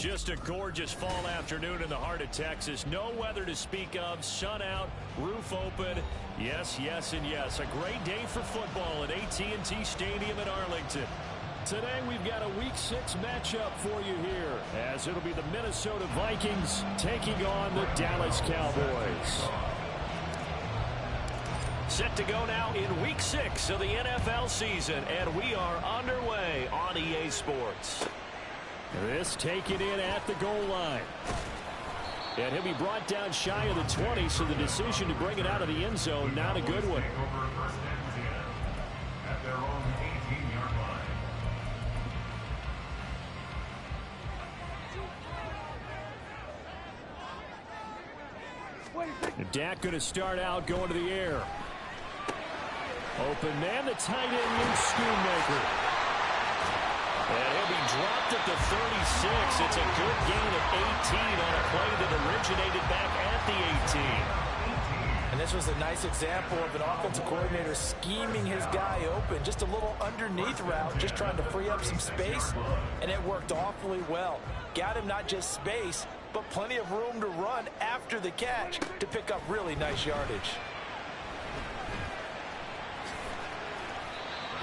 Just a gorgeous fall afternoon in the heart of Texas. No weather to speak of. Sun out, roof open. Yes, yes, and yes. A great day for football at AT&T Stadium in Arlington. Today we've got a Week 6 matchup for you here, as it'll be the Minnesota Vikings taking on the Dallas Cowboys. Set to go now in Week 6 of the NFL season, and we are underway on EA Sports. This taken in at the goal line. And he'll be brought down shy of the 20, so the decision to bring it out of the end zone, not a good one. And Dak going to start out going to the air. Open man, the tight end, Luke Schoonmaker. And he'll be dropped at the 36. It's a good gain of 18 on a play that originated back at the 18. And this was a nice example of an offensive coordinator scheming his guy open. Just a little underneath route, just trying to free up some space, and it worked awfully well. Got him not just space, but plenty of room to run after the catch to pick up really nice yardage.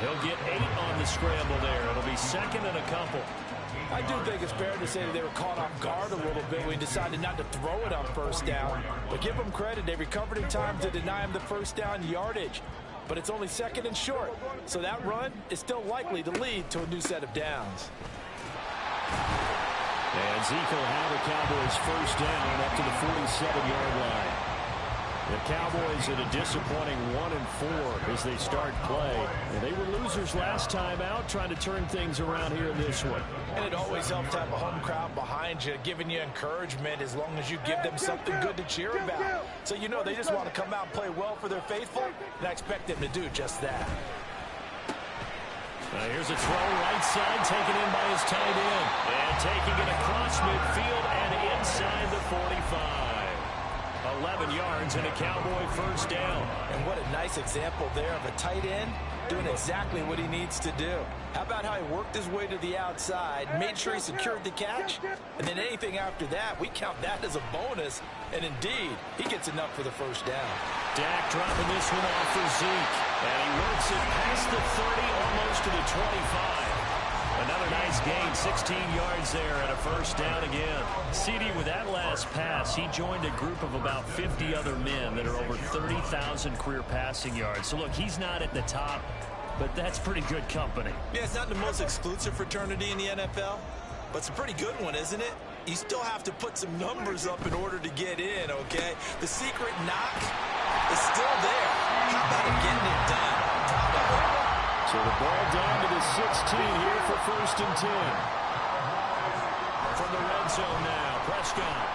He'll get 8 on the scramble there. It'll be second and a couple. I do think it's fair to say that they were caught off guard a little bit when he decided not to throw it on first down. But give them credit. They recovered in time to deny him the first down yardage. But it's only second and short. So that run is still likely to lead to a new set of downs. And Zeke will have the Cowboys first down up to the 47-yard line. The Cowboys at a disappointing 1-4 as they start play. And they were losers last time out, trying to turn things around here in this one. And it always helps to have a home crowd behind you, giving you encouragement as long as you give them something good to cheer about. So you know they just want to come out and play well for their faithful, and I expect them to do just that. Here's a throw right side, taken in by his tight end. And taking it across midfield and inside the 45. 11 yards and a Cowboy first down. And what a nice example there of a tight end doing exactly what he needs to do. How about how he worked his way to the outside, made sure he secured the catch, and then anything after that, we count that as a bonus. And indeed, he gets enough for the first down. Dak dropping this one off for Zeke. And he works it past the 30, almost to the 25. Another nice gain, 16 yards there and a first down again. CD, with that last pass, he joined a group of about 50 other men that are over 30,000 career passing yards. So, look, he's not at the top, but that's pretty good company. Yeah, it's not the most exclusive fraternity in the NFL, but it's a pretty good one, isn't it? You still have to put some numbers up in order to get in, okay? The secret knock is still there. How about him getting it done? Proud of him. So the ball down to the 16 here for first and 10. From the red zone now, Prescott.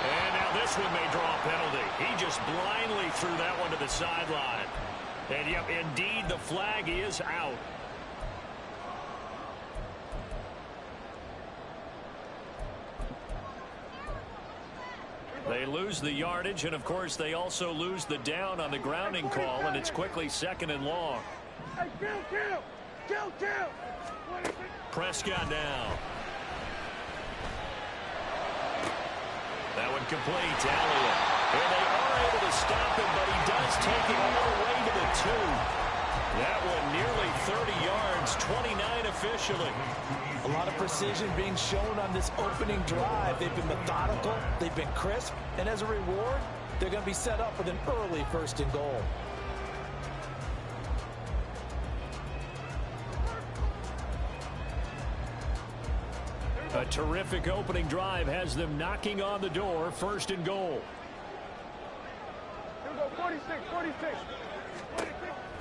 And now this one may draw a penalty. He just blindly threw that one to the sideline. And yep, indeed, the flag is out. They lose the yardage, and of course they also lose the down on the grounding call, and it's quickly second and long. Prescott now. That one complete to Elliott. And they are able to stop him, but he does take it all the way to the 2. That one nearly 30 yards, 29 officially. A lot of precision being shown on this opening drive. They've been methodical, they've been crisp, and as a reward, they're going to be set up with an early first and goal. A terrific opening drive has them knocking on the door, first and goal. Here we go, 46.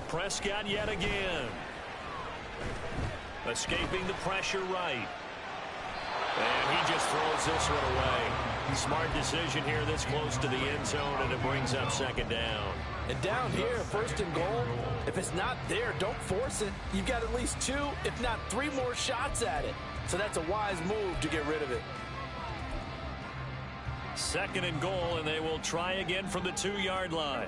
Prescott yet again. Escaping the pressure right. And he just throws this one away. Smart decision here this close to the end zone, and it brings up second down. And down here, first and goal, if it's not there, don't force it. You've got at least 2, if not 3 more shots at it. So that's a wise move to get rid of it. Second and goal, and they will try again from the 2-yard line.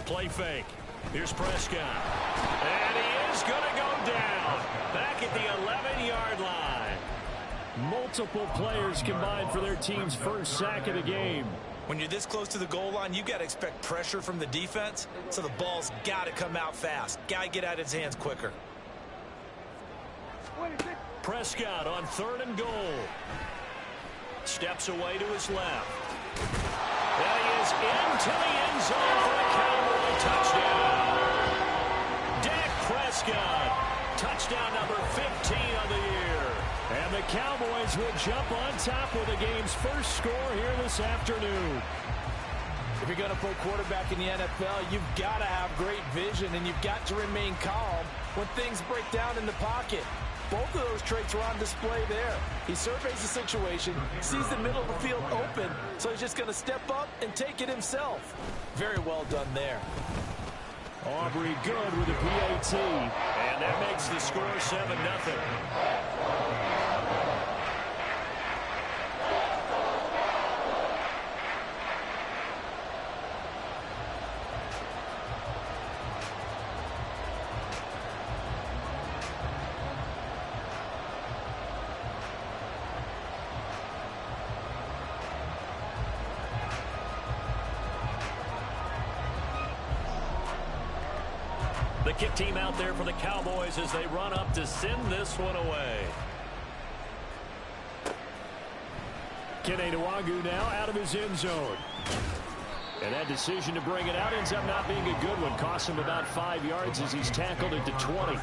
Play fake. Here's Prescott. And he is going to go down. Back at the 11-yard line. Multiple players combined for their team's first sack of the game. When you're this close to the goal line, you got to expect pressure from the defense, so the ball's got to come out fast. Got to get out of his hands quicker. Prescott on 3rd and goal. Steps away to his left. And he is into the end zone for a Cowboy touchdown. Dak Prescott, touchdown number 15 on the year. And the Cowboys will jump on top with the game's first score here this afternoon. If you're going to play quarterback in the NFL, you've got to have great vision, and you've got to remain calm when things break down in the pocket. Both of those traits are on display there. He surveys the situation, sees the middle of the field open, so he's just going to step up and take it himself. Very well done there. Aubrey good with the PAT. And that makes the score 7-0. The kick team out there for the Cowboys as they run up to send this one away. Kene Nwagu now out of his end zone. And that decision to bring it out ends up not being a good one. Costs him about 5 yards as he's tackled at the 20.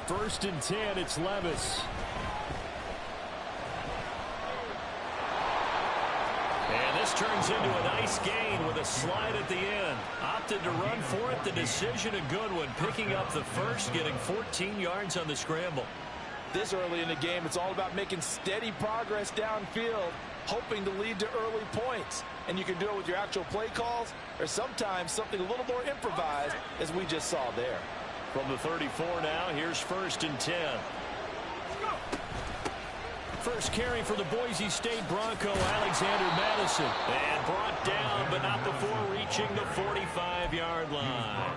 First and 10, it's Levis. And this turns into a nice gain with a slide at the end. Opted to run for it. The decision a good one. Picking up the first, getting 14 yards on the scramble. This early in the game, it's all about making steady progress downfield, hoping to lead to early points. And you can do it with your actual play calls or sometimes something a little more improvised, as we just saw there. From the 34 now, here's 1st and 10. First carry for the Boise State Bronco, Alexander Madison. And brought down, but not before reaching the 45-yard line.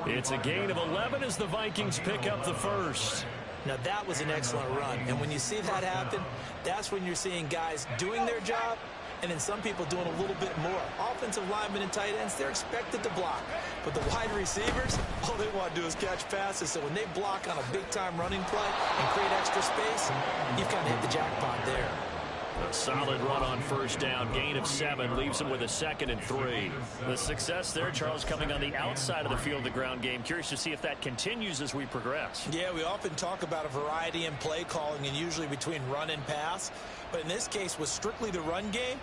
It's a gain of 11 as the Vikings pick up the first. Now, that was an excellent run. And when you see that happen, that's when you're seeing guys doing their job, and then some people doing a little bit more. Offensive linemen and tight ends, they're expected to block. But the wide receivers, all they want to do is catch passes. So when they block on a big-time running play and create extra space, you've kind of hit the jackpot there. A solid run on first down. Gain of 7 leaves him with a 2nd and 3. The success there, Charles, coming on the outside of the field, the ground game. Curious to see if that continues as we progress. Yeah, we often talk about a variety in play calling and usually between run and pass. But in this case, with strictly the run game,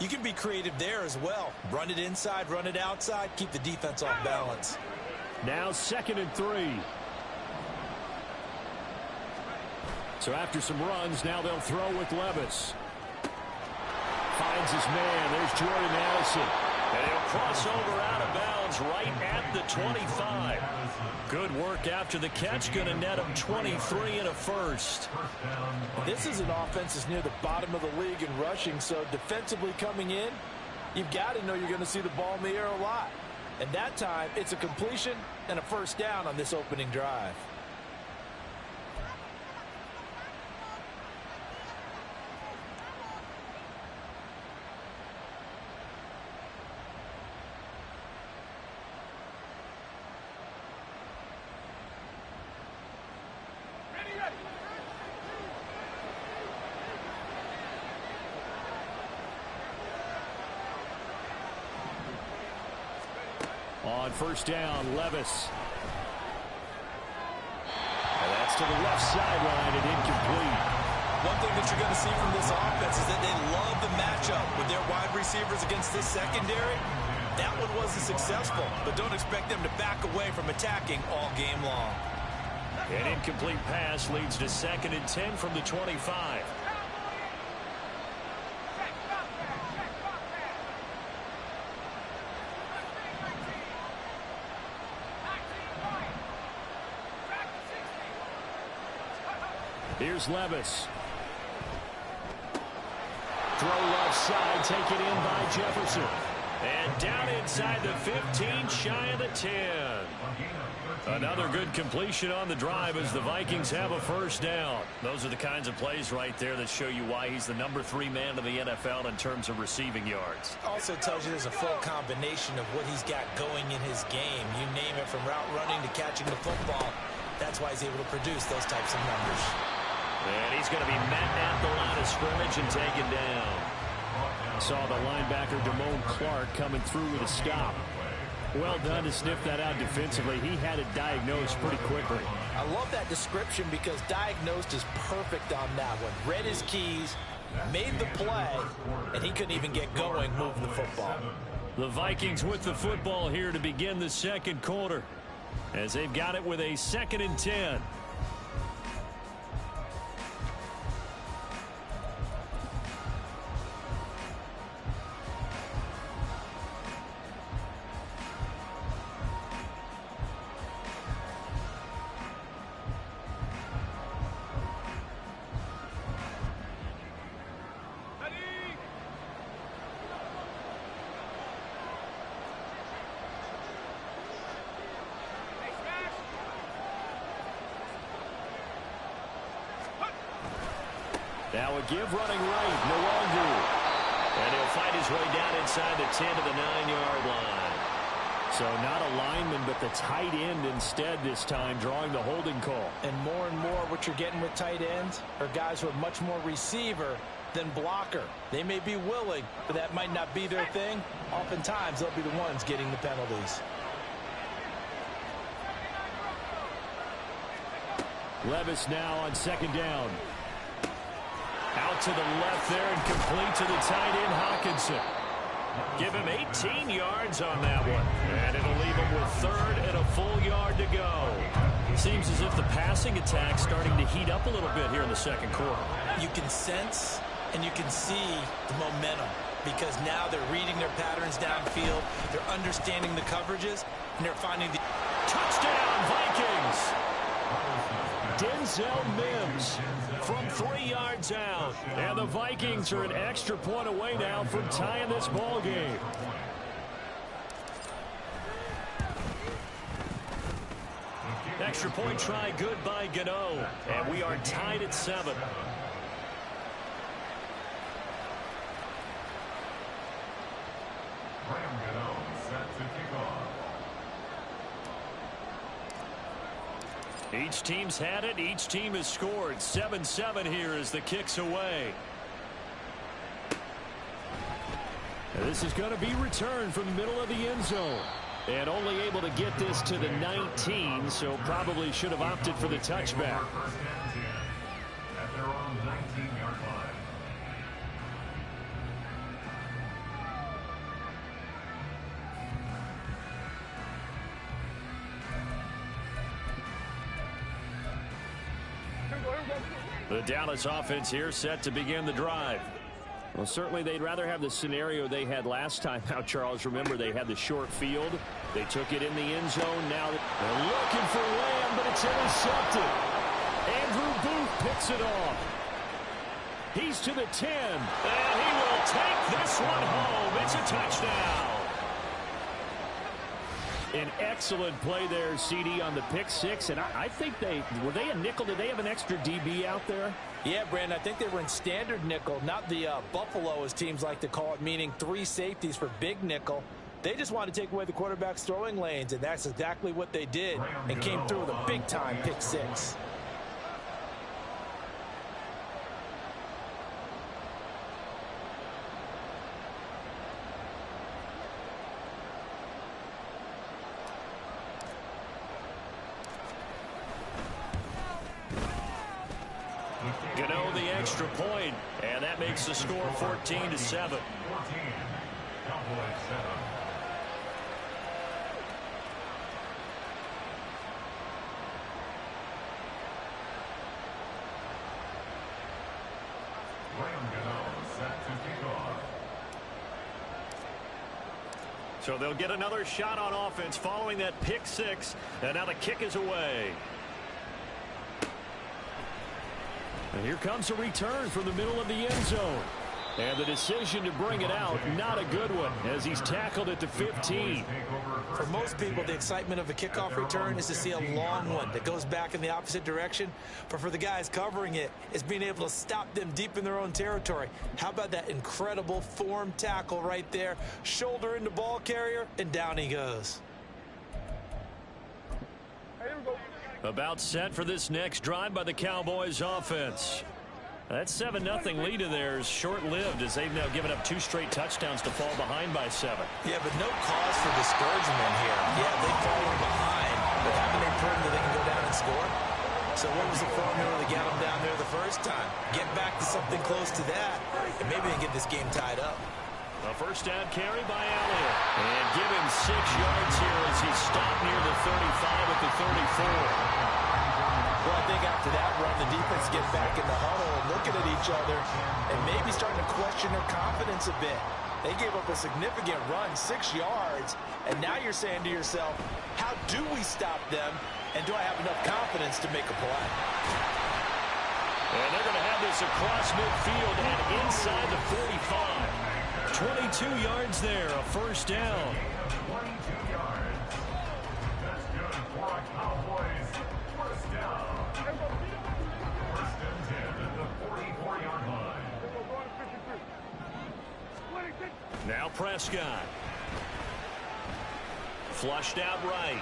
you can be creative there as well. Run it inside, run it outside, keep the defense off balance. Now 2nd and 3. So after some runs, now they'll throw with Levis. Finds his man. There's Jordan Addison. And he'll cross over out of bounds right at the 25. Good work after the catch. Going to net him 23 and a first. This is an offense that's near the bottom of the league in rushing, so defensively coming in, you've got to know you're going to see the ball in the air a lot. And that time, it's a completion and a first down on this opening drive. On first down, Levis. And that's to the left sideline and incomplete. One thing that you're going to see from this offense is that they love the matchup with their wide receivers against this secondary. That one wasn't successful, but don't expect them to back away from attacking all game long. An incomplete pass leads to 2nd and 10 from the 25. Here's Levis. Throw left side, taken in by Jefferson. And down inside the 15, shy of the 10. Another good completion on the drive as the Vikings have a first down. Those are the kinds of plays right there that show you why he's the number 3 man in the NFL in terms of receiving yards. Also tells you there's a full combination of what he's got going in his game. You name it, from route running to catching the football. That's why he's able to produce those types of numbers. And he's going to be met at the line of scrimmage and taken down. Saw the linebacker Damone Clark coming through with a stop. Well done to sniff that out defensively. He had it diagnosed pretty quickly. I love that description because diagnosed is perfect on that one. Read his keys, made the play, and he couldn't even get going moving the football. The Vikings with the football here to begin the second quarter, as they've got it with a 2nd and 10. Now a give running right, Nwangu. And he'll fight his way down inside the 10 to the 9-yard line. So not a lineman, but the tight end instead this time, drawing the holding call. And more what you're getting with tight ends are guys who are much more receiver than blocker. They may be willing, but that might not be their thing. Oftentimes, they'll be the ones getting the penalties. Levis now on 2nd down. Out to the left there and complete to the tight end, Hawkinson. Give him 18 yards on that one. And it'll leave him with 3rd and a full yard to go. Seems as if the passing attack's starting to heat up a little bit here in the second quarter. You can sense and you can see the momentum because now they're reading their patterns downfield. They're understanding the coverages, and they're finding the touchdown, Vikings. Denzel Mims from 3 yards out. And the Vikings are an extra point away now from tying this ball game. Extra point try good by Gano. And we are tied at 7. Each team's had it. Each team has scored. 7-7 here as the kick's away. And this is going to be returned from the middle of the end zone. And only able to get this to the 19, so probably should have opted for the touchback. At their own 19-yard line. The Dallas offense here set to begin the drive. Well, certainly they'd rather have the scenario they had last time out, Charles. Remember, they had the short field. They took it in the end zone. Now they're looking for Lamb, but it's intercepted. Andrew Booth picks it off. He's to the 10. And he will take this one home. It's a touchdown. An excellent play there, CD, on the pick six. And I think were they a nickel? Did they have an extra DB out there? Yeah, Brandon, I think they were in standard nickel, not the Buffalo, as teams like to call it, meaning 3 safeties for big nickel. They just wanted to take away the quarterback's throwing lanes, and that's exactly what they did and came through with a big-time pick six. Gano the extra point, and that makes the score 14-7. 14. Cowboys set up. So they'll get another shot on offense following that pick six. And now the kick is away. And here comes a return from the middle of the end zone. And the decision to bring it out, not a good one, as he's tackled at the 15. For most people, the excitement of a kickoff return is to see a long one that goes back in the opposite direction. But for the guys covering it, it's being able to stop them deep in their own territory. How about that incredible form tackle right there? Shoulder into ball carrier, and down he goes. About set for this next drive by the Cowboys offense. That 7-0 lead of theirs short-lived as they've now given up 2 straight touchdowns to fall behind by 7. Yeah, but no cause for discouragement here. Yeah, they've fallen behind, but haven't they proven that they can go down and score? So what was the formula to get them down there the first time? Get back to something close to that, and maybe they can get this game tied up. A first down carry by Elliott. And give him 6 yards here as he stopped near the 35 at the 34. Well, I think after that run, the defense gets back in the huddle and looking at each other and maybe starting to question their confidence a bit. They gave up a significant run, 6 yards, and now you're saying to yourself, how do we stop them, and do I have enough confidence to make a play? And they're going to have this across midfield and inside the 45. 22 yards there, a first down. 22 yards. That's good for a Cowboys first down. First and 10 at the 44-yard line. Now Prescott. Flushed out right.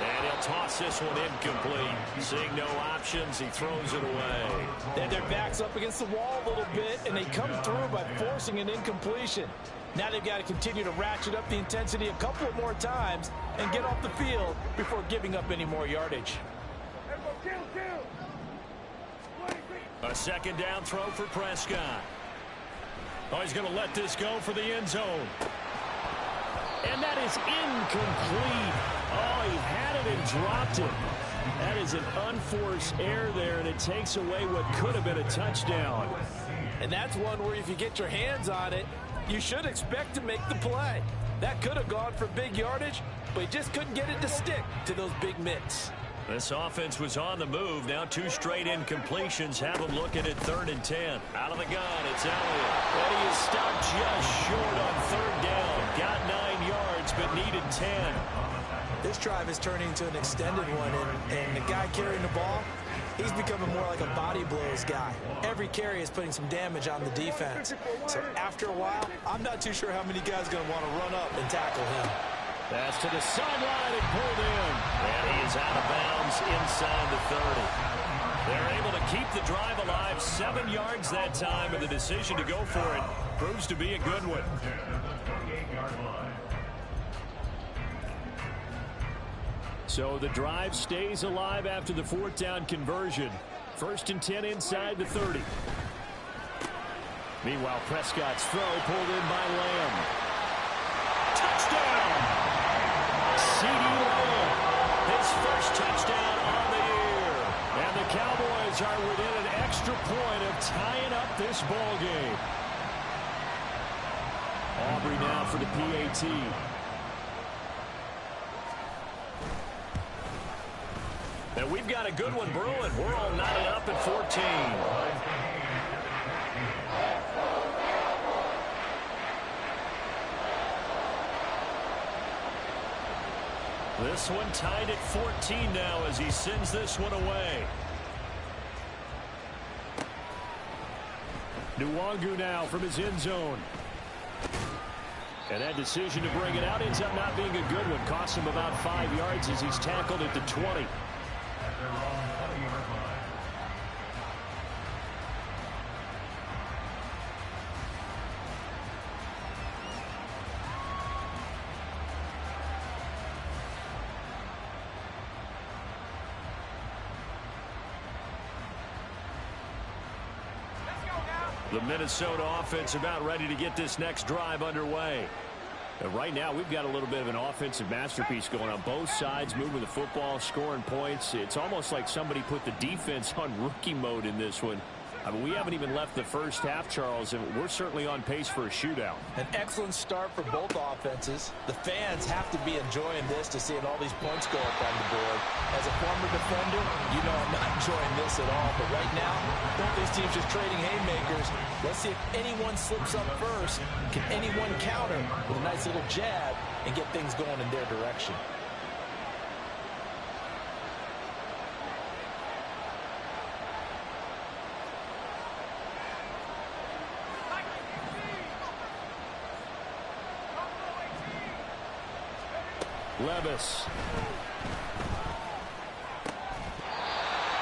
And he'll toss this one incomplete. Seeing no options, he throws it away. Then their back's up against the wall a little bit, and they come through by forcing an incompletion. Now they've got to continue to ratchet up the intensity a couple of more times and get off the field before giving up any more yardage. A second down throw for Prescott. Oh, he's going to let this go for the end zone. And that is incomplete. Oh, he had it and dropped it. That is an unforced error there, and it takes away what could have been a touchdown. And that's one where if you get your hands on it, you should expect to make the play. That could have gone for big yardage, but he just couldn't get it to stick to those big mitts. This offense was on the move. Now 2 straight incompletions have them looking at 3rd and 10. Out of the gun, it's Elliott. And he is stopped just short on 3rd down. Got 9 yards, but needed 10. This drive is turning into an extended one, and the guy carrying the ball, he's becoming more like a body blows guy. Every carry is putting some damage on the defense. So after a while, I'm not too sure how many guys are going to want to run up and tackle him. That's to the sideline and pulled in. And he is out of bounds inside the 30. They're able to keep the drive alive. 7 yards that time, and the decision to go for it proves to be a good one. So the drive stays alive after the 4th down conversion. 1st and 10 inside the 30. Meanwhile, Prescott's throw pulled in by Lamb. Touchdown! C.D. Lamb, his first touchdown on the year. And the Cowboys are within an extra point of tying up this ball game. Aubrey now for the PAT. And we've got a good one brewing. We're all knotted up at 14. This one tied at 14 now as he sends this one away. Nwangu now from his end zone. And that decision to bring it out ends up not being a good one. Costs him about 5 yards as he's tackled at the 20. The Minnesota offense about ready to get this next drive underway. And right now, we've got a little bit of an offensive masterpiece going on both sides, moving the football, scoring points. It's almost like somebody put the defense on rookie mode in this one. I mean, we haven't even left the first half, Charles, and we're certainly on pace for a shootout. An excellent start for both offenses. The fans have to be enjoying this to seeing all these points go up on the board. As a former defender, you know I'm not enjoying this at all. But right now, both these teams just trading haymakers. Let's see if anyone slips up first. Can anyone counter with a nice little jab and get things going in their direction? Levis.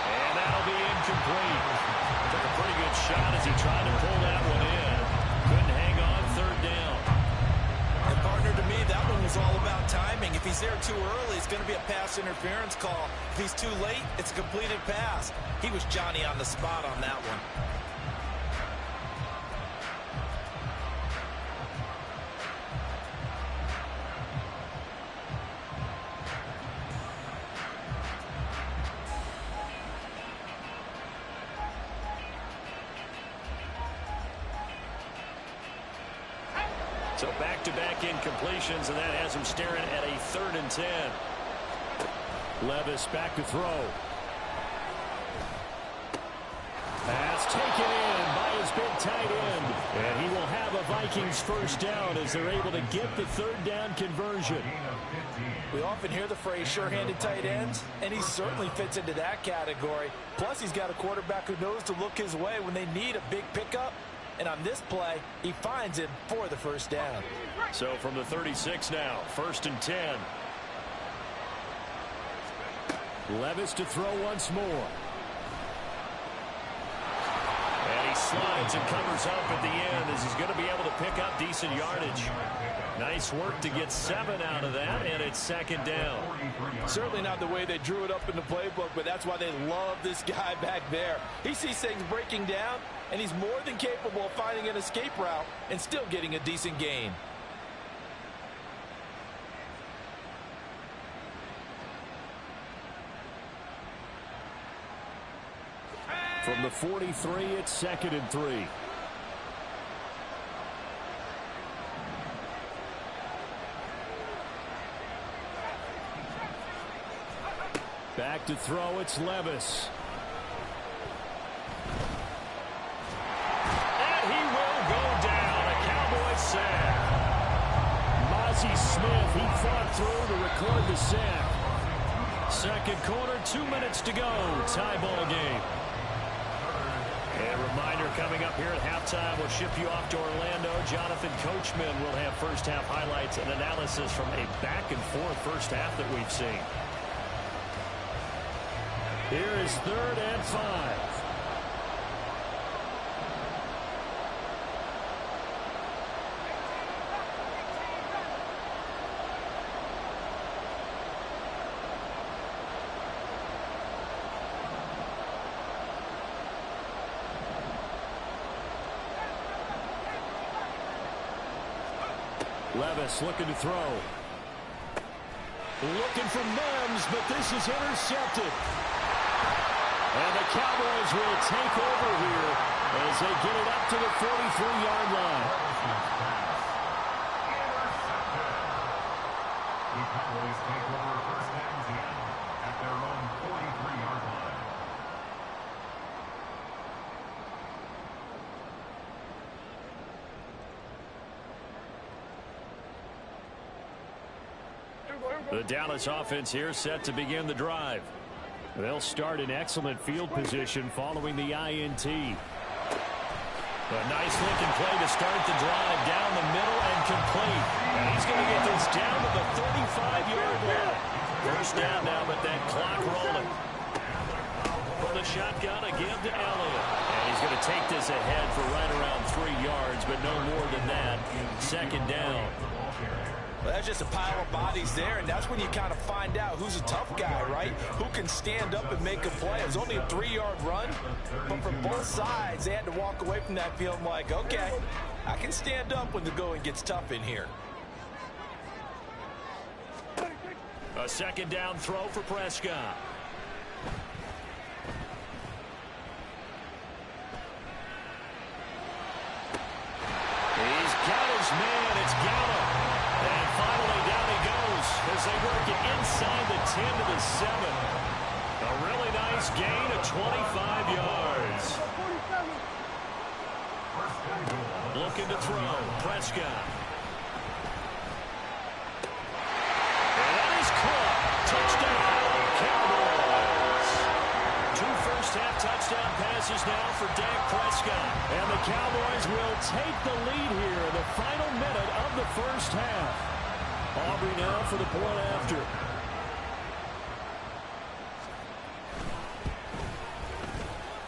And that'll be incomplete. Took a pretty good shot as he tried to pull that one in. Couldn't hang on, third down. And partner, to me, that one was all about timing. If he's there too early, it's going to be a pass interference call. If he's too late, it's a completed pass. He was Johnny on the spot on that one. So back-to-back incompletions, and that has him staring at a 3rd and 10. Levis back to throw. Pass taken in by his big tight end. And he will have a Vikings first down as they're able to get the 3rd down conversion. We often hear the phrase sure-handed tight ends, and he certainly fits into that category. Plus, he's got a quarterback who knows to look his way when they need a big pickup. And on this play, he finds it for the first down. So from the 36 now, 1st and 10. Levis to throw once more. And he slides and covers up at the end as he's going to be able to pick up decent yardage. Nice work to get 7 out of that, and it's 2nd down. Certainly not the way they drew it up in the playbook, but that's why they love this guy back there. He sees things breaking down, and he's more than capable of finding an escape route and still getting a decent gain. From the 43, it's 2nd and 3. Back to throw, it's Levis. And he will go down. A Cowboys sack. Mozzie Smith, he fought through to record the sack. 2nd quarter, 2 minutes to go. Tie ball game. And a reminder coming up here at halftime, we'll ship you off to Orlando. Jonathan Coachman will have first half highlights and analysis from a back-and-forth first half that we've seen. Here is 3rd and 5. Levis looking to throw. Looking for Mims, but this is intercepted. And the Cowboys will take over here as they get it up to the 43-yard line. The Cowboys take over 1st and 10 at their own 43-yard line. The Dallas offense here set to begin the drive. They'll start in excellent field position following the INT. A nice looking play to start the drive down the middle and complete. And he's going to get this down to the 35-yard line. First down now, but that clock rolling. From the shotgun again to Elliott. And he's going to take this ahead for right around 3 yards, but no more than that. 2nd down. Well, that's just a pile of bodies there, and that's when you kind of find out who's a tough guy, right? Who can stand up and make a play. It was only a 3-yard run, but from both sides, they had to walk away from that field like, okay, I can stand up when the going gets tough in here. A 2nd down throw for Prescott. his man. It's Gallup. And finally down he goes as they work it inside the 10 to the 7. A really nice gain of 25 yards. Looking to throw. Prescott. And that is caught. Touchdown, Cowboys. 2 first-half touchdown passes now for Dak Prescott. And the Cowboys will take the lead here in the final minute of the first half. Aubrey now for the point after.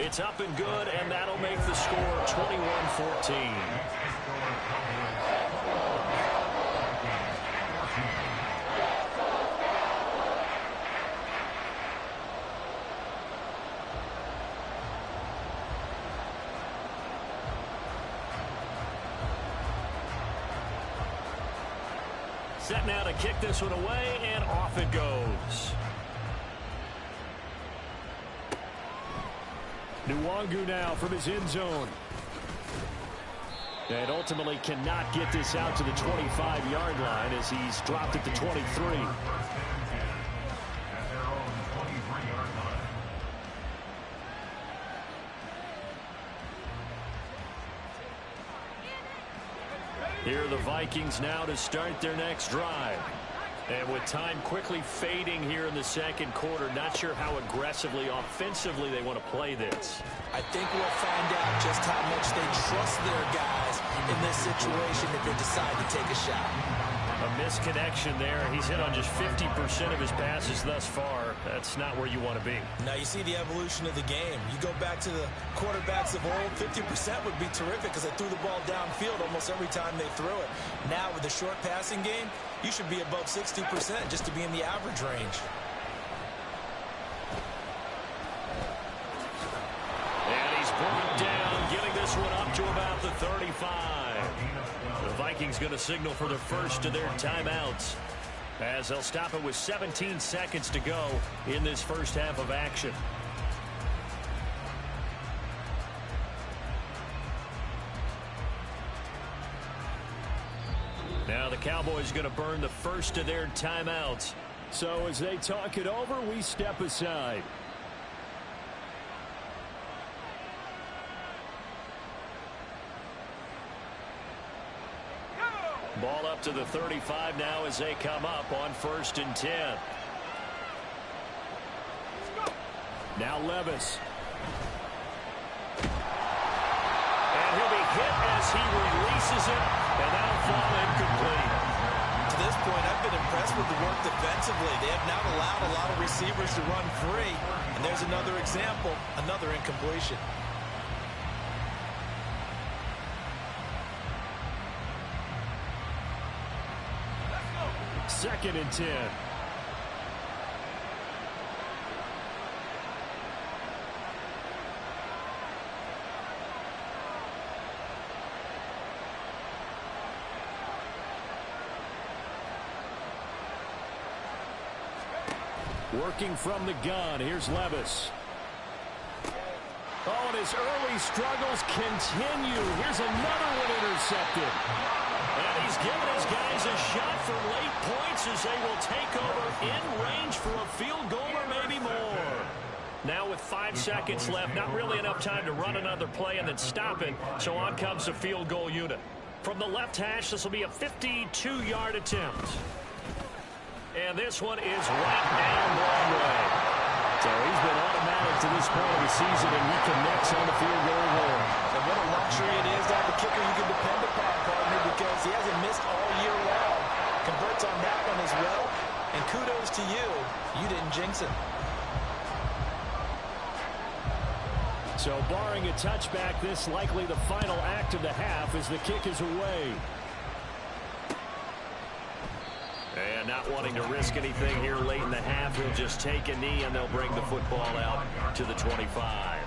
It's up and good, and that'll make the score 21-14. Set now to kick this one away, and off it goes. Nwangu now from his end zone. And ultimately cannot get this out to the 25-yard line as he's dropped at the 23. Here are the Vikings now to start their next drive. And with time quickly fading here in the second quarter, not sure how aggressively, offensively they want to play this. I think we'll find out just how much they trust their guys in this situation if they decide to take a shot. A misconnection there. He's hit on just 50% of his passes thus far. That's not where you want to be. Now you see the evolution of the game. You go back to the quarterbacks of old, 50% would be terrific because they threw the ball downfield almost every time they threw it. Now with the short passing game, you should be above 60% just to be in the average range. And he's brought down, getting this one up to about the 35. The Vikings going to signal for the first of their timeouts as they'll stop it with 17 seconds to go in this first half of action. Now the Cowboys going to burn the first of their timeouts. So as they talk it over, we step aside. Ball up to the 35 now as they come up on 1st and 10. Now Levis. And he'll be hit as he releases it, and that'll fall incomplete. To this point, I've been impressed with the work defensively. They have not allowed a lot of receivers to run free. And there's another example, another incompletion. Second and 10. Working from the gun. Here's Levis. Oh, and his early struggles continue. Here's another one intercepted. And he's given his guys a shot for late points as they will take over in range for a field goal or maybe more. Now with 5 seconds left, not really enough time to run another play and then stop it. So on comes the field goal unit. From the left hash, this will be a 52-yard attempt. And this one is right down Broadway. So he's been automatic to this point of the season, and he connects on the field goal hole. And what a luxury it is to have a kicker you can depend upon, partner, because he hasn't missed all year long. Converts on that one as well. And kudos to you. You didn't jinx it. So barring a touchback, this likely the final act of the half as the kick is away. And not wanting to risk anything here late in the half, he'll just take a knee and they'll bring the football out to the 25.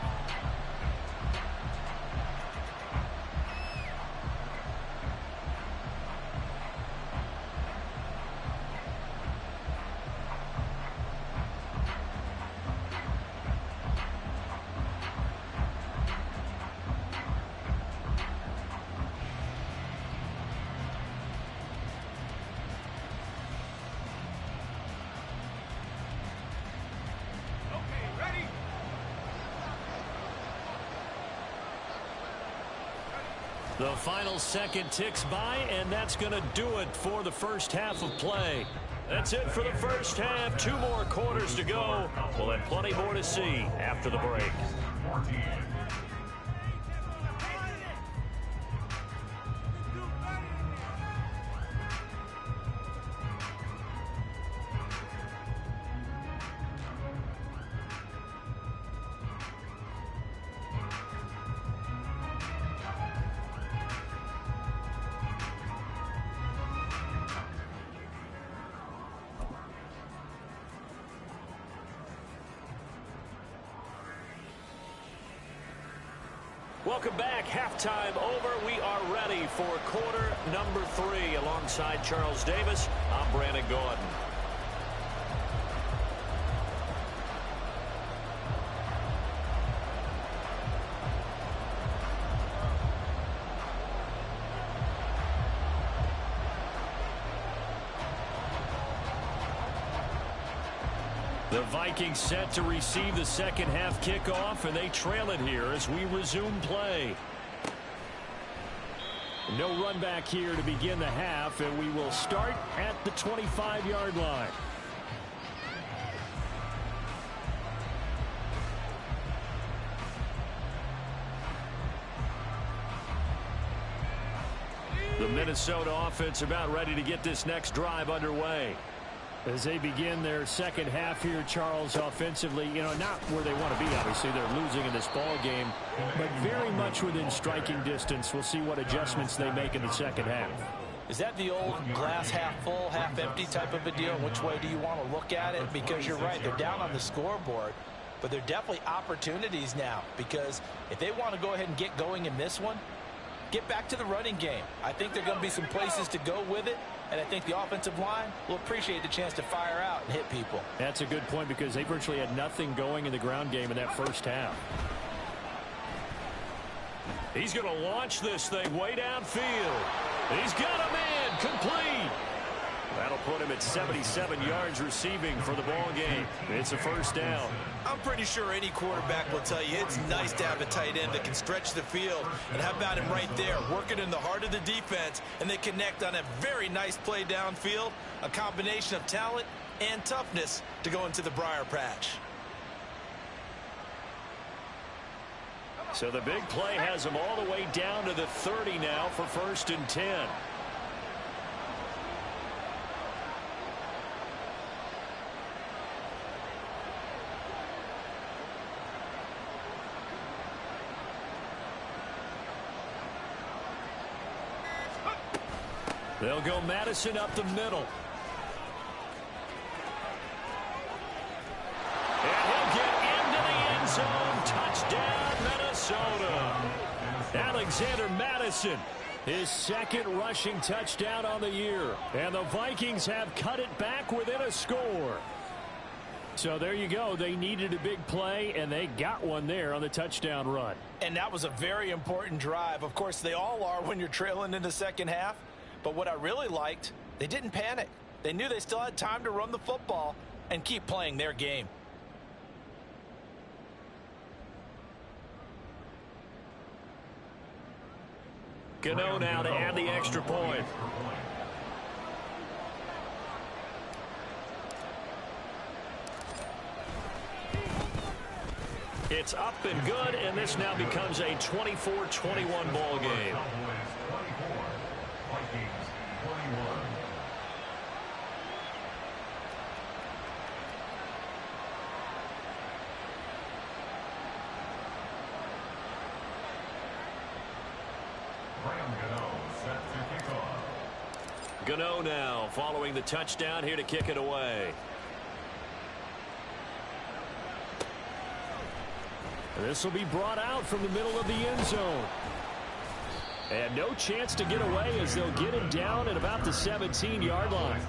The final second ticks by, and that's going to do it for the first half of play. That's it for the first half. 2 more quarters to go. We'll have plenty more to see after the break. 14. Welcome back. Halftime over. We are ready for quarter number 3. Alongside Charles Davis, I'm Brandon Gordon. The Vikings set to receive the second half kickoff, and they trail it here as we resume play. No run back here to begin the half, and we will start at the 25-yard line. The Minnesota offense about ready to get this next drive underway. As they begin their second half here, Charles, offensively, not where they want to be, obviously. They're losing in this ball game, but very much within striking distance. We'll see what adjustments they make in the second half. Is that the old glass half full, half empty type of a deal? Which way do you want to look at it? Because you're right, they're down on the scoreboard, but they're definitely opportunities now, because if they want to go ahead and get going in this one, get back to the running game. I think there are going to be some places to go with it. And I think the offensive line will appreciate the chance to fire out and hit people. That's a good point because they virtually had nothing going in the ground game in that first half. He's going to launch this thing way downfield. He's got a man complete. That'll put him at 77 yards receiving for the ball game. It's a first down. I'm pretty sure any quarterback will tell you it's nice to have a tight end that can stretch the field. And how about him right there, working in the heart of the defense, and they connect on a very nice play downfield, a combination of talent and toughness to go into the briar patch. So the big play has him all the way down to the 30 now for 1st and 10. They'll go Madison up the middle. And he'll get into the end zone. Touchdown, Minnesota. Alexander Madison, his second rushing touchdown on the year. And the Vikings have cut it back within a score. So there you go. They needed a big play, and they got one there on the touchdown run. And that was a very important drive. Of course, they all are when you're trailing in the second half. But what I really liked, they didn't panic. They knew they still had time to run the football and keep playing their game. Gano now to add the extra point. It's up and good, and this now becomes a 24-21 ball game. Gano now following the touchdown here to kick it away. This will be brought out from the middle of the end zone. And no chance to get away as they'll get him down at about the 17-yard line.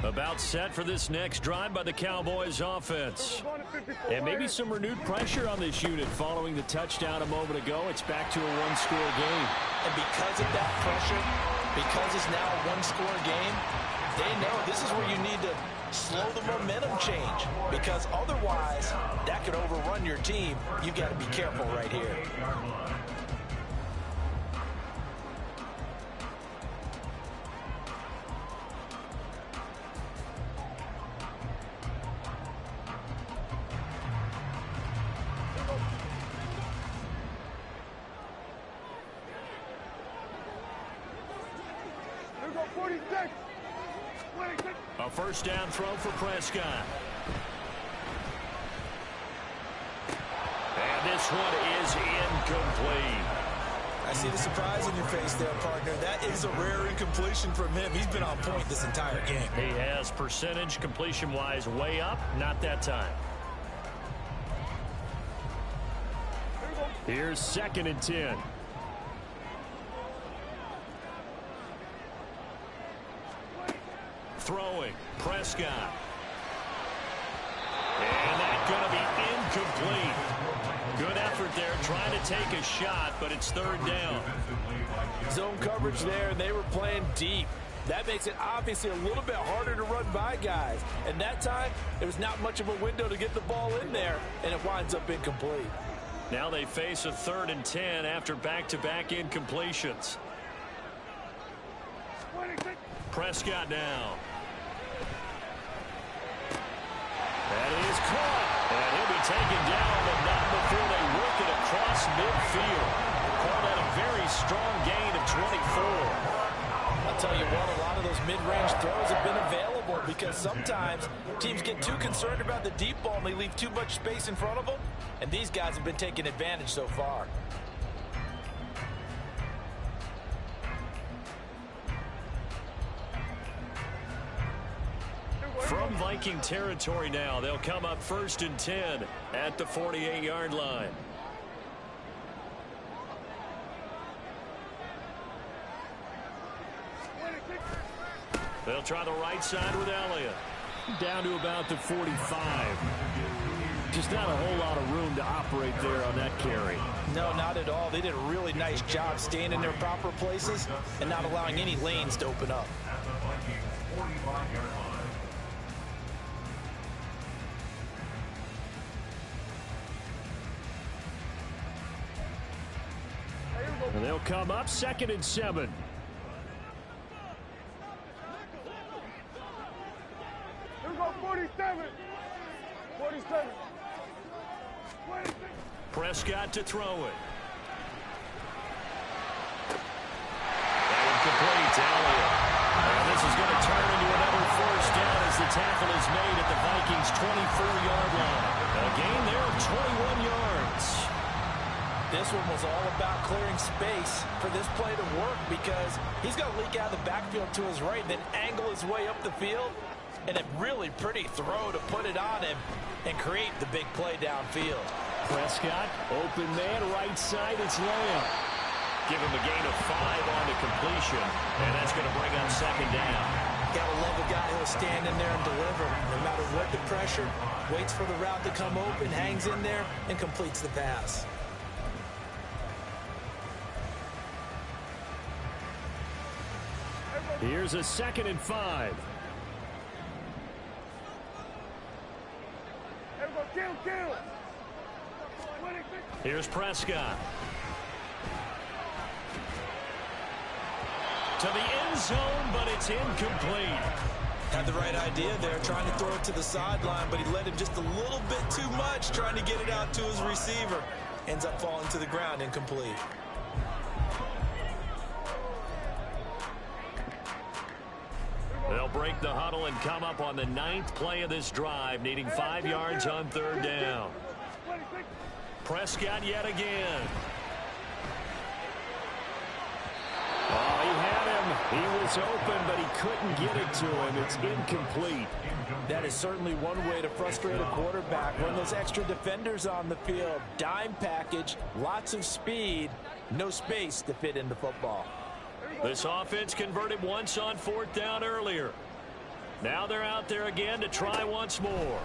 About set for this next drive by the Cowboys offense. And maybe some renewed pressure on this unit following the touchdown a moment ago. It's back to a one-score game. And because of that pressure, because it's now a one-score game, they know this is where you need to slow the momentum change, because otherwise that could overrun your team. You've got to be careful right here. A first down throw for Prescott. And this one is incomplete. I see the surprise on your face there, partner. That is a rare incompletion from him. He's been on point this entire game. He has percentage completion-wise way up. Not that time. Here's 2nd and 10. Throwing, Prescott. And that's going to be incomplete. Good effort there, trying to take a shot, but it's 3rd down. Zone coverage there, and they were playing deep. That makes it obviously a little bit harder to run by guys. And that time, there was not much of a window to get the ball in there, and it winds up incomplete. Now they face a 3rd and 10 after back-to-back incompletions. Prescott now. That is caught. And he'll be taken down, but not before they work it across midfield. Call that a very strong gain of 24. I'll tell you what, a lot of those mid-range throws have been available because sometimes teams get too concerned about the deep ball and they leave too much space in front of them. And these guys have been taking advantage so far. From Viking territory now, they'll come up 1st and 10 at the 48-yard line. They'll try the right side with Elliott. Down to about the 45. Just not a whole lot of room to operate there on that carry. No, not at all. They did a really nice job staying in their proper places and not allowing any lanes to open up. And they'll come up 2nd and 7. Here we go, 47. 47. Prescott to throw it. That one complete to Elliott. And this is going to turn into another 1st down as the tackle is made at the Vikings' 24-yard line. A gain there of 21 yards. This one was all about clearing space for this play to work because he's going to leak out of the backfield to his right, then angle his way up the field. And a really pretty throw to put it on him and create the big play downfield. Prescott, open man, right side, it's Lamb. Give him a gain of 5 on the completion, and that's going to bring up 2nd down. Gotta love a guy who'll stand in there and deliver. No matter what the pressure, waits for the route to come open, hangs in there, and completes the pass. Here's a 2nd and 5. Here's Prescott. To the end zone, but it's incomplete. Had the right idea there, trying to throw it to the sideline, but he let him just a little bit too much, trying to get it out to his receiver. Ends up falling to the ground, incomplete. They'll break the huddle and come up on the 9th play of this drive, needing 5 yards on 3rd down. Prescott yet again. Oh, he had him. He was open, but he couldn't get it to him. It's incomplete. That is certainly one way to frustrate a quarterback. Run those extra defenders on the field. Dime package, lots of speed, no space to fit in the football. This offense converted once on 4th down earlier. Now they're out there again to try once more.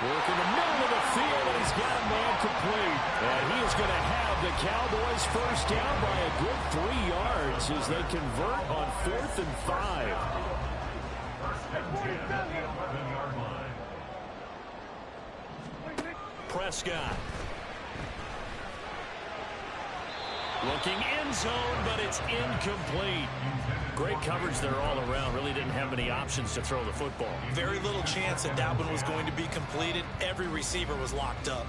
Work in the middle of the field, and he's got a man complete. And he is going to have the Cowboys first down by a good 3 yards as they convert on 4th and 5. Prescott. Looking end zone, but it's incomplete. Great coverage there all around. Really didn't have many options to throw the football. Very little chance that that one was going to be completed. Every receiver was locked up.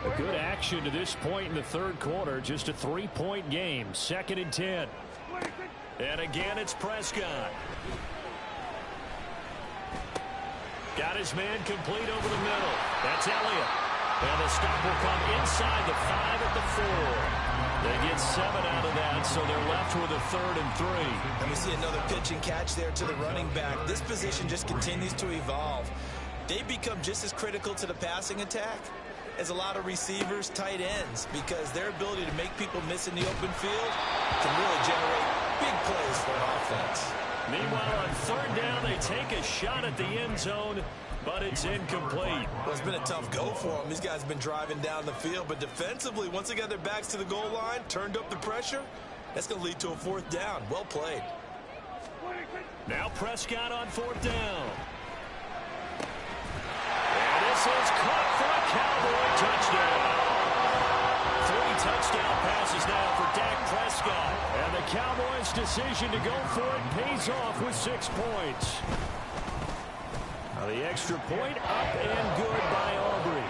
A good action to this point in the third quarter. Just a 3-point game. 2nd and 10. And again, it's Prescott. Got his man complete over the middle. That's Elliott. And the stop will come inside the 5 at the 4. They get 7 out of that, so they're left with a 3rd and 3. And we see another pitch and catch there to the running back. This position just continues to evolve. They become just as critical to the passing attack as a lot of receivers, tight ends, because their ability to make people miss in the open field can really generate big plays for an offense. Meanwhile, on 3rd down, they take a shot at the end zone, but it's incomplete. Well, it's been a tough go for them. These guys have been driving down the field, but defensively, once they got their backs to the goal line, turned up the pressure, that's going to lead to a 4th down. Well played. Now Prescott on 4th down. And this is caught for a Cowboy touchdown. 3 touchdown passes now for Dak Prescott. And the Cowboys' decision to go for it pays off with 6 points. Now the extra point up and good by Aubrey.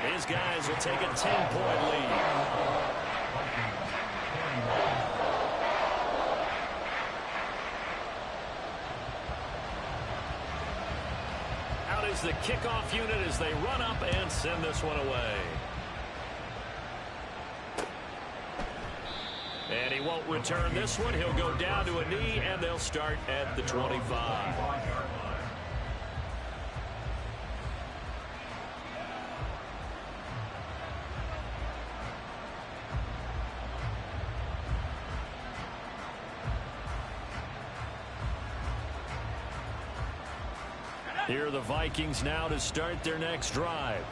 And his guys will take a 10-point lead. Out is the kickoff unit as they run up and send this one away. And he won't return this one. He'll go down to a knee, and they'll start at the 25. Here are the Vikings now to start their next drive.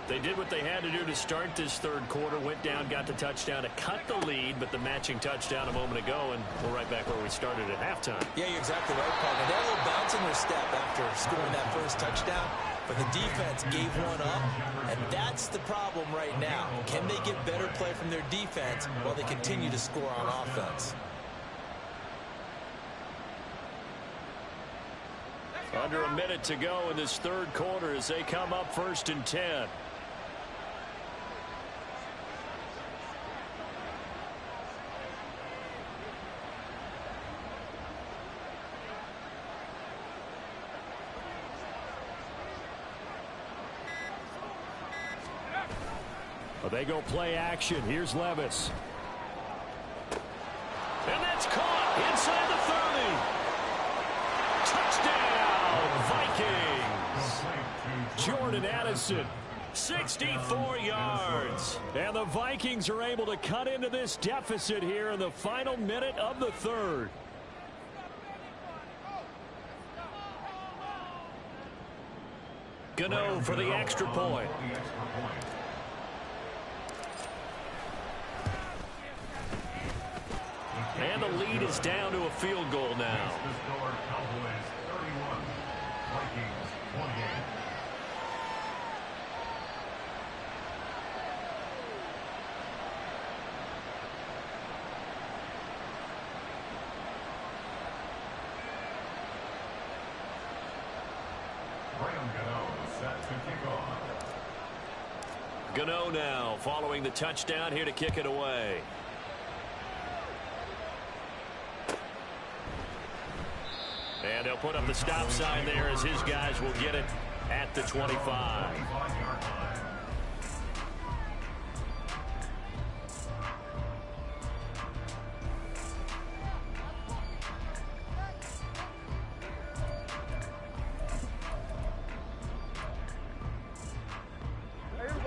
They did what they had to do to start this third quarter, went down, got the touchdown to cut the lead, but the matching touchdown a moment ago, and we're right back where we started at halftime. Yeah, you're exactly right, partner. They had a little bounce in their step after scoring that first touchdown, but the defense gave one up, and that's the problem right now. Can they get better play from their defense while they continue to score on offense? Under a minute to go in this third quarter as they come up 1st and 10. Well, they go play action. Here's Levis. And that's caught inside the 30. Touchdown, Vikings. Jordan Addison, 64 yards. And the Vikings are able to cut into this deficit here in the final minute of the third. Gano for the extra point. And the lead is down to a field goal now. Cowboys 31, Vikings 28. Set to kick off. Gano now following the touchdown here to kick it away. And they'll put up the stop sign there as his guys will get it at the 25.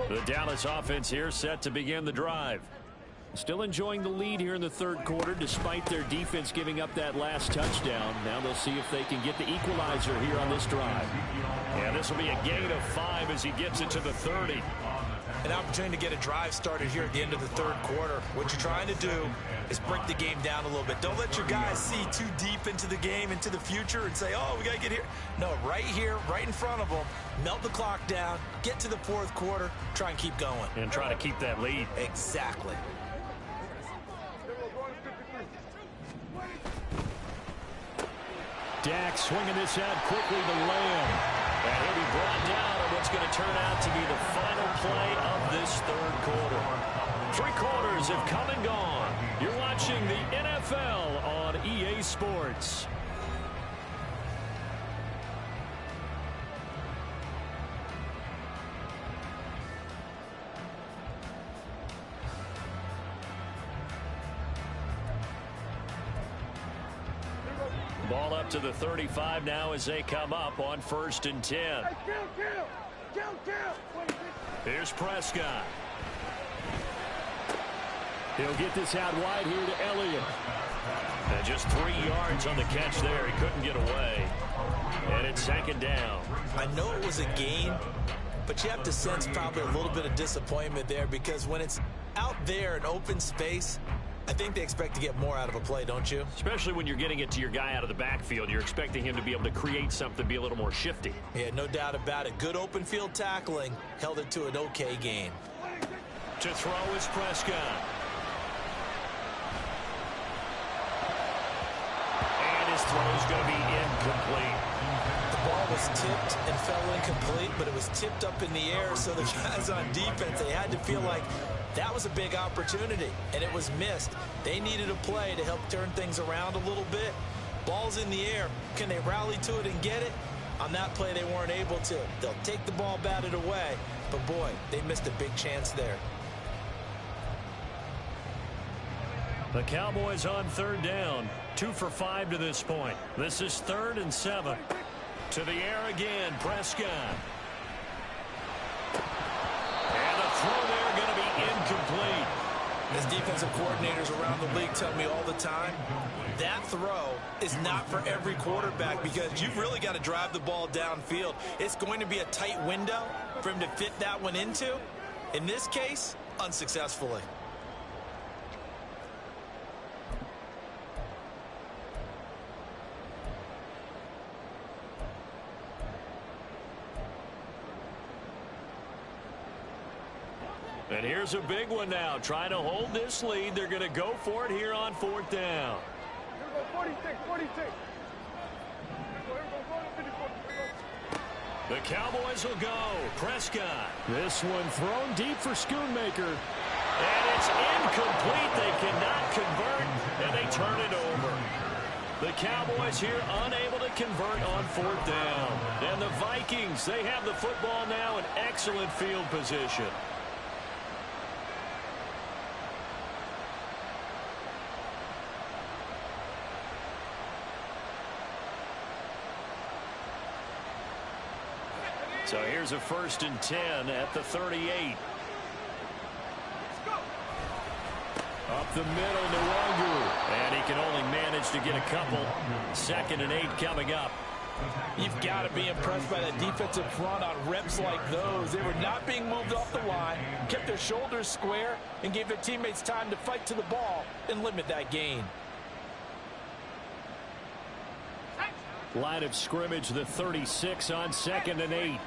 The Dallas offense here set to begin the drive. Still enjoying the lead here in the third quarter despite their defense giving up that last touchdown. Now they'll see if they can get the equalizer here on this drive. Yeah, this will be a gain of 5 as he gets it to the 30. An opportunity to get a drive started here at the end of the third quarter. What you're trying to do is break the game down a little bit. Don't let your guys see too deep into the game, into the future, and say, oh, we got to get here. No, right here, right in front of them, melt the clock down, get to the fourth quarter, try and keep going. And try to keep that lead. Exactly. Dak swinging this out quickly to Lamb. And he'll be brought down on what's going to turn out to be the final play of this third quarter. 3 quarters have come and gone. You're watching the NFL on EA Sports. Ball up to the 35 now as they come up on 1st and 10. Here's Prescott. He'll get this out wide here to Elliott. And just 3 yards on the catch there. He couldn't get away. And it's 2nd down. I know it was a gain, but you have to sense probably a little bit of disappointment there because when it's out there in open space, I think they expect to get more out of a play, don't you? Especially when you're getting it to your guy out of the backfield. You're expecting him to be able to create something, be a little more shifty. Yeah, no doubt about it. Good open field tackling held it to an okay gain. To throw is Prescott. And his throw is going to be incomplete. The ball was tipped and fell incomplete, but it was tipped up in the air, so the guys on defense, they had to feel like that was a big opportunity, and it was missed. They needed a play to help turn things around a little bit. Ball's in the air. Can they rally to it and get it? On that play, they weren't able to. They'll take the ball batted away, but boy, they missed a big chance there. The Cowboys on 3rd down. 2 for 5 to this point. This is 3rd and 7. To the air again, Prescott. And the throw there going to be incomplete. As defensive coordinators around the league tell me all the time, that throw is not for every quarterback because you've really got to drive the ball downfield. It's going to be a tight window for him to fit that one into. In this case, unsuccessfully. And here's a big one now. Trying to hold this lead. They're going to go for it here on 4th down. 46. The Cowboys will go. Prescott. This one thrown deep for Schoonmaker. And it's incomplete. They cannot convert, and they turn it over. The Cowboys here unable to convert on 4th down. And the Vikings, they have the football now in excellent field position. So here's a 1st and 10 at the 38. Up the middle, Nwangu. And he can only manage to get a couple. 2nd and 8 coming up. You've got to be impressed by that defensive front on reps like those. They were not being moved off the line, kept their shoulders square, and gave their teammates time to fight to the ball and limit that gain. Line of scrimmage, the 36 on 2nd and 8.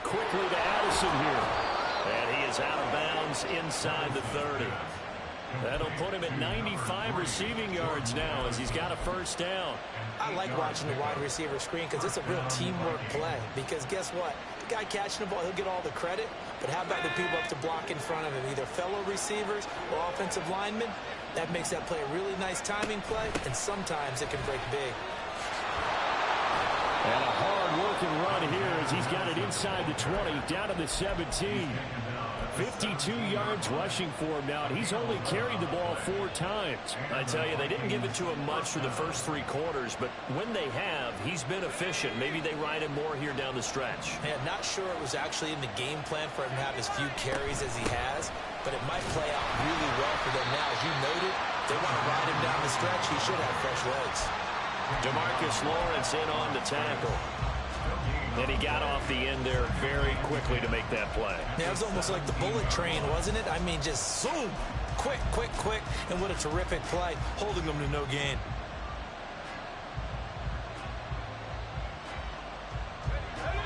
Quickly to Addison here. And he is out of bounds inside the 30. That'll put him at 95 receiving yards now as he's got a 1st down. I like watching the wide receiver screen because it's a real teamwork play. Because guess what? The guy catching the ball, he'll get all the credit. But how about the people up to block in front of him? Either fellow receivers or offensive linemen. That makes that play a really nice timing play. And sometimes it can break big. And a hard-working run here as he's got it inside the 20, down to the 17. 52 yards rushing for him now, and he's only carried the ball 4 times. I tell you, they didn't give it to him much for the first 3 quarters, but when they have, he's been efficient. Maybe they ride him more here down the stretch. Yeah, not sure it was actually in the game plan for him to have as few carries as he has, but it might play out really well for them now. As you noted, they want to ride him down the stretch. He should have fresh legs. DeMarcus Lawrence in on the tackle. And he got off the end there very quickly to make that play. Yeah, it was almost like the bullet train, wasn't it? I mean, just zoom, quick, quick, quick, and what a terrific play, holding them to no gain.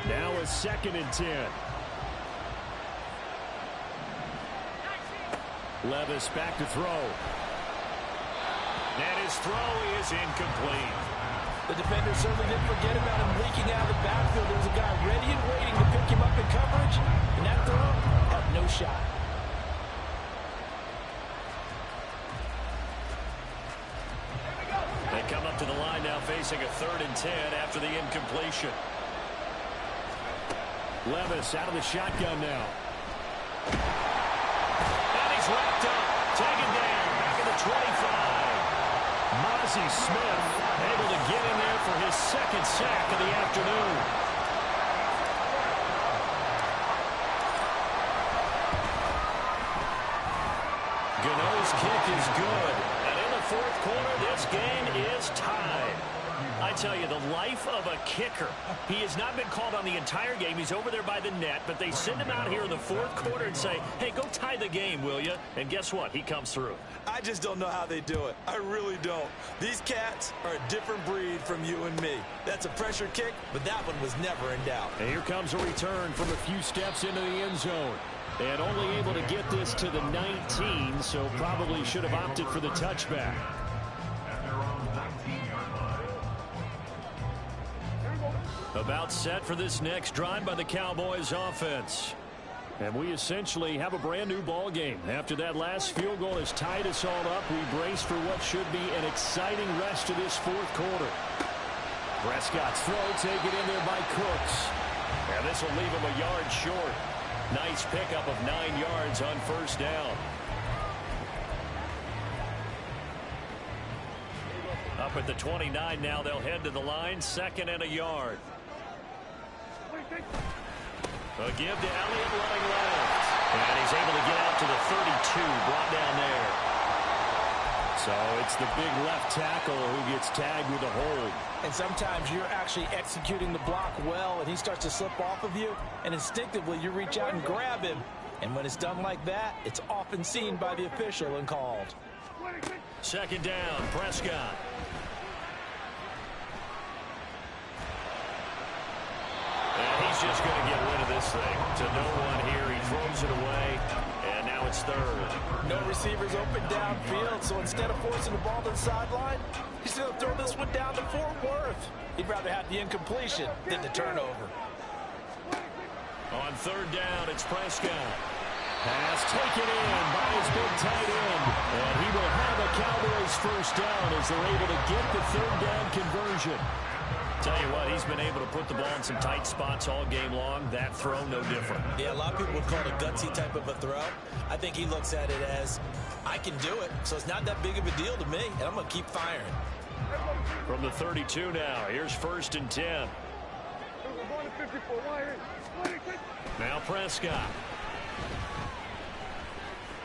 Now a 2nd and 10. Levis back to throw. And his throw is incomplete. The defender certainly didn't forget about him leaking out of the backfield. There's a guy ready and waiting to pick him up in coverage, and that throw had no shot. They come up to the line now facing a 3rd and 10 after the incompletion. Levis out of the shotgun now. And he's wrapped up, taken down, back at the 25. Mozzie Smith able to get in there for his 2nd sack of the afternoon. Gano's kick is good. And in the 4th quarter, this game is tied. I tell you, the life of a kicker. He has not been called on the entire game. He's over there by the net, but they send him out here in the 4th quarter and say, hey, go tie the game, will you? And guess what? He comes through. I just don't know how they do it. I really don't. These cats are a different breed from you and me. That's a pressure kick, but that one was never in doubt. And here comes a return from a few steps into the end zone. And only able to get this to the 19, so probably should have opted for the touchback. About set for this next drive by the Cowboys offense. And we essentially have a brand new ball game. After that last field goal has tied us all up, we brace for what should be an exciting rest of this 4th quarter. Prescott's throw taken in there by Cooks. And this will leave him a yard short. Nice pickup of 9 yards on 1st down. Up at the 29 now, they'll head to the line, 2nd and a yard. A give to Elliott running left. And he's able to get out to the 32, brought down there. So it's the big left tackle who gets tagged with a hold. And sometimes you're actually executing the block well, and he starts to slip off of you, and instinctively you reach out and grab him. And when it's done like that, it's often seen by the official and called. 2nd down, Prescott. And he's just going to get rid of this thing to no one here. He throws it away, and now it's 3rd. No receivers open downfield, so instead of forcing the ball to the sideline, he's going to throw this one down to Fort Worth. He'd rather have the incompletion than the turnover. On 3rd down, it's Prescott. Pass taken in by his big tight end. And he will have a Cowboys 1st down as they're able to get the 3rd down conversion. Tell you what, he's been able to put the ball in some tight spots all game long. That throw, no different. Yeah, a lot of people would call it a gutsy type of a throw. I think he looks at it as, I can do it, so it's not that big of a deal to me, and I'm going to keep firing. From the 32 now, here's 1st and 10. Now Prescott.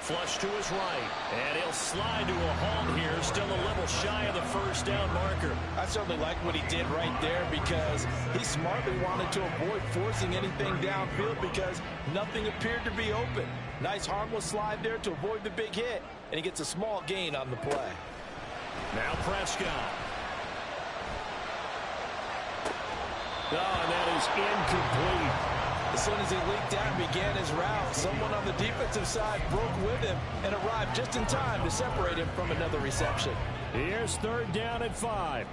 Flush to his right, and he'll slide to a halt here, still a level shy of the 1st down marker. I certainly like what he did right there because he smartly wanted to avoid forcing anything downfield because nothing appeared to be open. Nice harmless slide there to avoid the big hit, and he gets a small gain on the play. Now Prescott. Oh, and that is incomplete. As soon as he leaked out and began his route, someone on the defensive side broke with him and arrived just in time to separate him from another reception. Here's 3rd down at 5.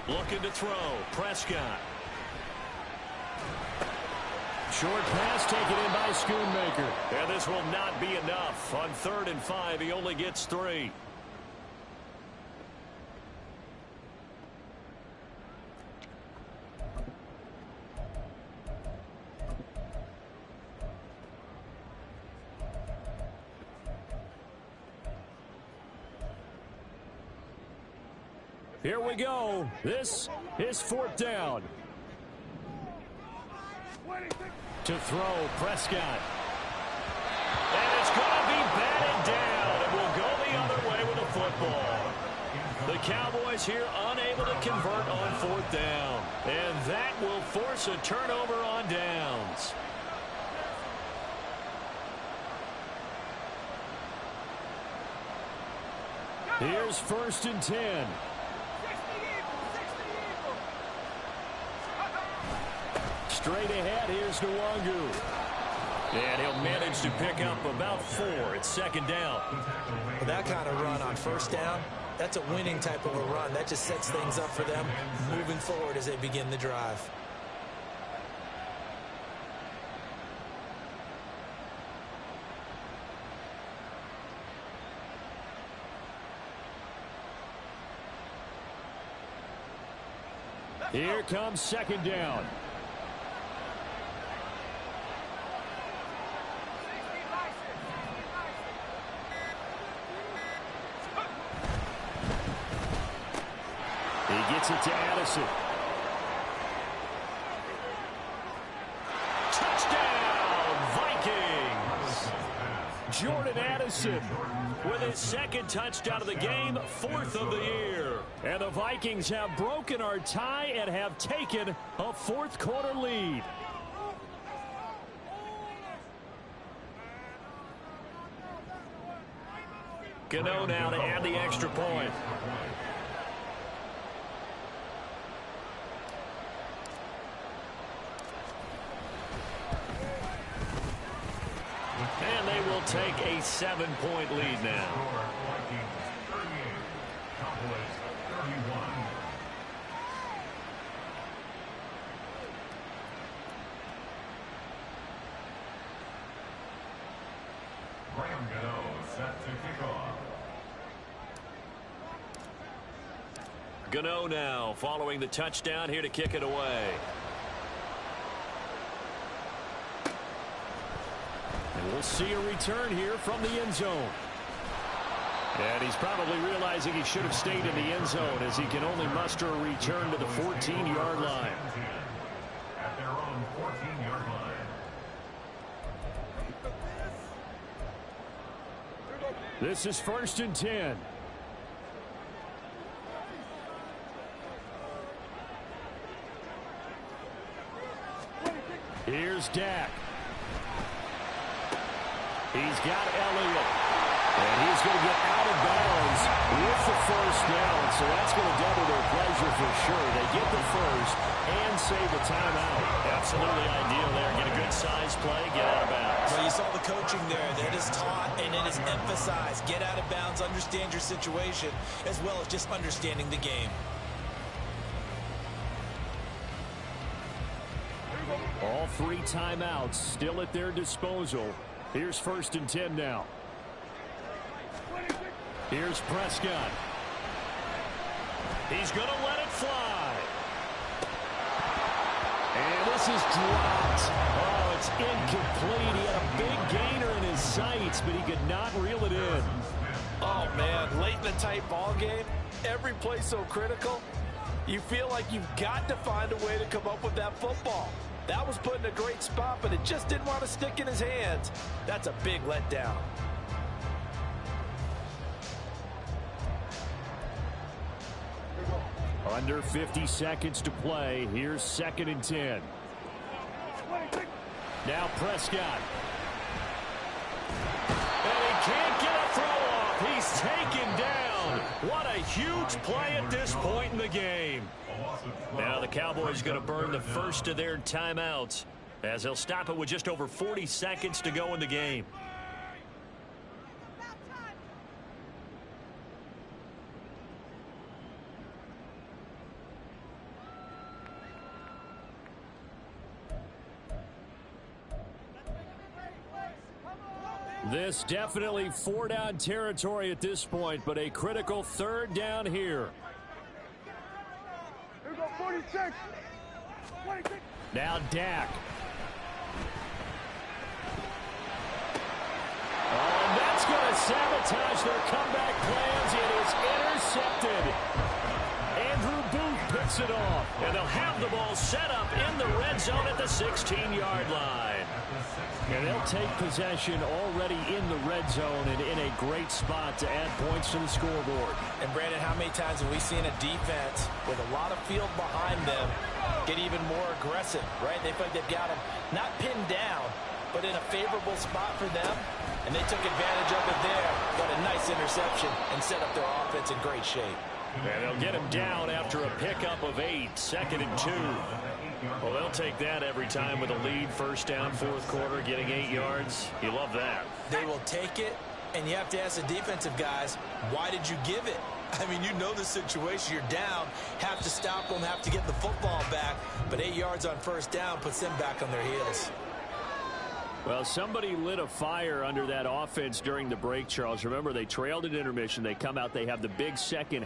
Looking to throw. Prescott. Short pass taken in by Schoonmaker. And this will not be enough. On 3rd and 5, he only gets 3. Here we go. This is 4th down. To throw, Prescott. And it's going to be batted down. It will go the other way with the football. The Cowboys here unable to convert on 4th down. And that will force a turnover on downs. Here's 1st and 10. Straight ahead, here's Nwangu. And he'll manage to pick up about 4. It's 2nd down. With that kind of run on 1st down, that's a winning type of a run. That just sets things up for them moving forward as they begin the drive. Here comes 2nd down. He gets it to Addison. Touchdown, Vikings! Jordan Addison With his 2nd touchdown of the game, 4th of the year. And the Vikings have broken our tie and have taken a 4th quarter lead. Gano now to add the extra point. And they will take a 7-point lead now. Gano now following the touchdown here to kick it away. And we'll see a return here from the end zone. And he's probably realizing he should have stayed in the end zone as he can only muster a return to the 14-yard line. At their own 14-yard line. This is 1st and 10. Here's Dak. He's got Elliott. And he's going to get out of bounds with the 1st down. So that's going to double their pleasure for sure. They get the 1st and save a timeout. Absolutely ideal there. Get a good size play, get out of bounds. Well, you saw the coaching there. That is taught and it is emphasized. Get out of bounds, understand your situation, as well as just understanding the game. All 3 timeouts still at their disposal. Here's 1st and 10 now. Here's Prescott. He's going to let it fly. And this is dropped. Oh, it's incomplete. He had a big gainer in his sights, but he could not reel it in. Oh, man, late in the tight ball game, every play so critical, you feel like you've got to find a way to come up with that football. That was put in a great spot, but it just didn't want to stick in his hands. That's a big letdown. Under 50 seconds to play. Here's 2nd and 10. Now Prescott. And he can't get a throw off. He's taken down. What a huge play at this point in the game. Now the Cowboys going to burn the 1st of their timeouts as they'll stop it with just over 40 seconds to go in the game. This definitely 4-down territory at this point, but a critical 3rd down here. Here we go, 46. 26. Now Dak. Oh, and that's going to sabotage their comeback plans. It is intercepted. Andrew Booth picks it off, and they'll have the ball set up in the red zone at the 16-yard line. And they'll take possession already in the red zone and in a great spot to add points to the scoreboard. And Brandon, how many times have we seen a defense with a lot of field behind them get even more aggressive, right? They feel like they've got them not pinned down, but in a favorable spot for them. And they took advantage of it there. Got a nice interception and set up their offense in great shape. And they'll get him down after a pickup of 8, 2nd and 2. Well, they'll take that every time with a lead. 1st down, 4th quarter, getting 8 yards. You love that. They will take it, and you have to ask the defensive guys, why did you give it? I mean, you know the situation. You're down, have to stop them, have to get the football back. But 8 yards on 1st down puts them back on their heels. Well, somebody lit a fire under that offense during the break, Charles. Remember, they trailed at intermission. They come out, they have the big second half.